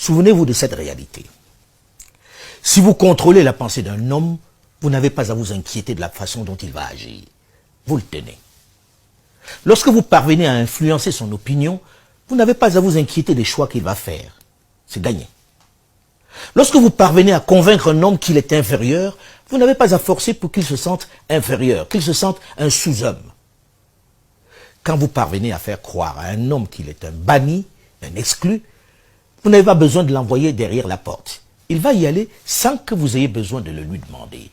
Souvenez-vous de cette réalité. Si vous contrôlez la pensée d'un homme, vous n'avez pas à vous inquiéter de la façon dont il va agir. Vous le tenez. Lorsque vous parvenez à influencer son opinion, vous n'avez pas à vous inquiéter des choix qu'il va faire. C'est gagné. Lorsque vous parvenez à convaincre un homme qu'il est inférieur, vous n'avez pas à forcer pour qu'il se sente inférieur, qu'il se sente un sous-homme. Quand vous parvenez à faire croire à un homme qu'il est un banni, un exclu, vous n'avez pas besoin de l'envoyer derrière la porte. Il va y aller sans que vous ayez besoin de le lui demander.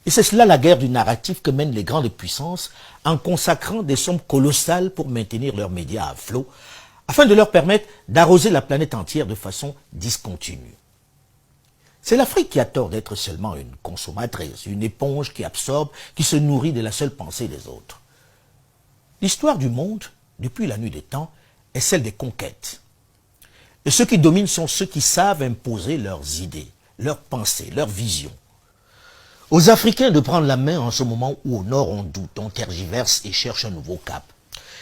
Et c'est cela la guerre du narratif que mènent les grandes puissances en consacrant des sommes colossales pour maintenir leurs médias à flot, afin de leur permettre d'arroser la planète entière de façon discontinue. C'est l'Afrique qui a tort d'être seulement une consommatrice, une éponge qui absorbe, qui se nourrit de la seule pensée des autres. L'histoire du monde, depuis la nuit des temps, est celle des conquêtes. Et ceux qui dominent sont ceux qui savent imposer leurs idées, leurs pensées, leurs visions. Aux Africains de prendre la main en ce moment où au nord on doute, on tergiverse et cherche un nouveau cap.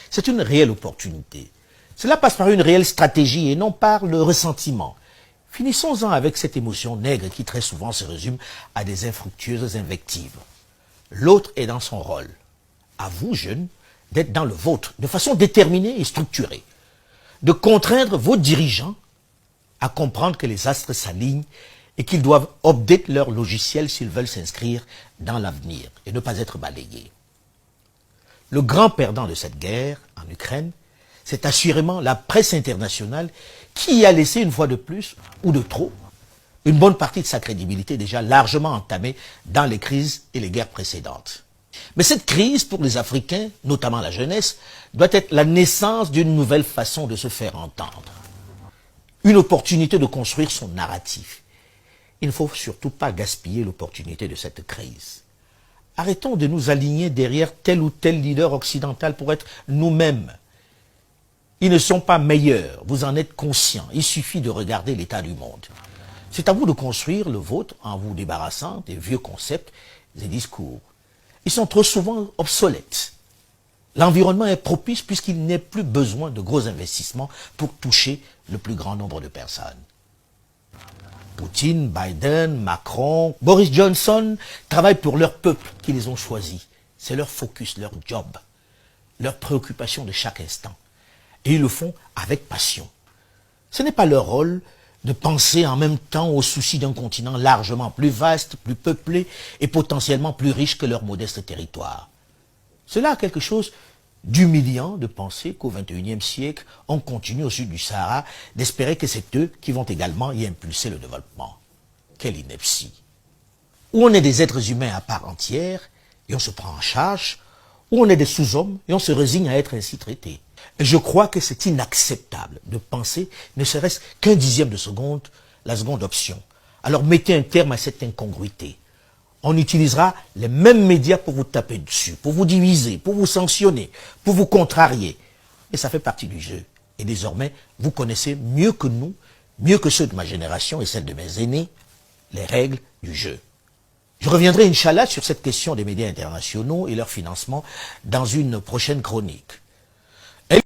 C'est une réelle opportunité. Cela passe par une réelle stratégie et non par le ressentiment. Finissons-en avec cette émotion nègre qui très souvent se résume à des infructueuses invectives. L'autre est dans son rôle. À vous, jeunes, d'être dans le vôtre, de façon déterminée et structurée. De contraindre vos dirigeants à comprendre que les astres s'alignent et qu'ils doivent update leur logiciel s'ils veulent s'inscrire dans l'avenir et ne pas être balayés. Le grand perdant de cette guerre en Ukraine, c'est assurément la presse internationale qui y a laissé une fois de plus, ou de trop, une bonne partie de sa crédibilité déjà largement entamée dans les crises et les guerres précédentes. Mais cette crise, pour les Africains, notamment la jeunesse, doit être la naissance d'une nouvelle façon de se faire entendre. Une opportunité de construire son narratif. Il ne faut surtout pas gaspiller l'opportunité de cette crise. Arrêtons de nous aligner derrière tel ou tel leader occidental pour être nous-mêmes. Ils ne sont pas meilleurs, vous en êtes conscients. Il suffit de regarder l'état du monde. C'est à vous de construire le vôtre en vous débarrassant des vieux concepts et discours. Ils sont trop souvent obsolètes. L'environnement est propice puisqu'il n'est plus besoin de gros investissements pour toucher le plus grand nombre de personnes. Poutine, Biden, Macron, Boris Johnson travaillent pour leur peuple qui les ont choisis. C'est leur focus, leur job, leur préoccupation de chaque instant. Et ils le font avec passion. Ce n'est pas leur rôle de penser en même temps aux soucis d'un continent largement plus vaste, plus peuplé et potentiellement plus riche que leur modeste territoire. Cela a quelque chose d'humiliant de penser qu'au XXIe siècle, on continue au sud du Sahara d'espérer que c'est eux qui vont également y impulser le développement. Quelle ineptie! Ou on est des êtres humains à part entière et on se prend en charge, ou on est des sous-hommes et on se résigne à être ainsi traités. Et je crois que c'est inacceptable de penser, ne serait-ce qu'un dixième de seconde, la seconde option. Alors mettez un terme à cette incongruité. On utilisera les mêmes médias pour vous taper dessus, pour vous diviser, pour vous sanctionner, pour vous contrarier. Et ça fait partie du jeu. Et désormais, vous connaissez mieux que nous, mieux que ceux de ma génération et celles de mes aînés, les règles du jeu. Je reviendrai, Inch'Allah, sur cette question des médias internationaux et leur financement dans une prochaine chronique.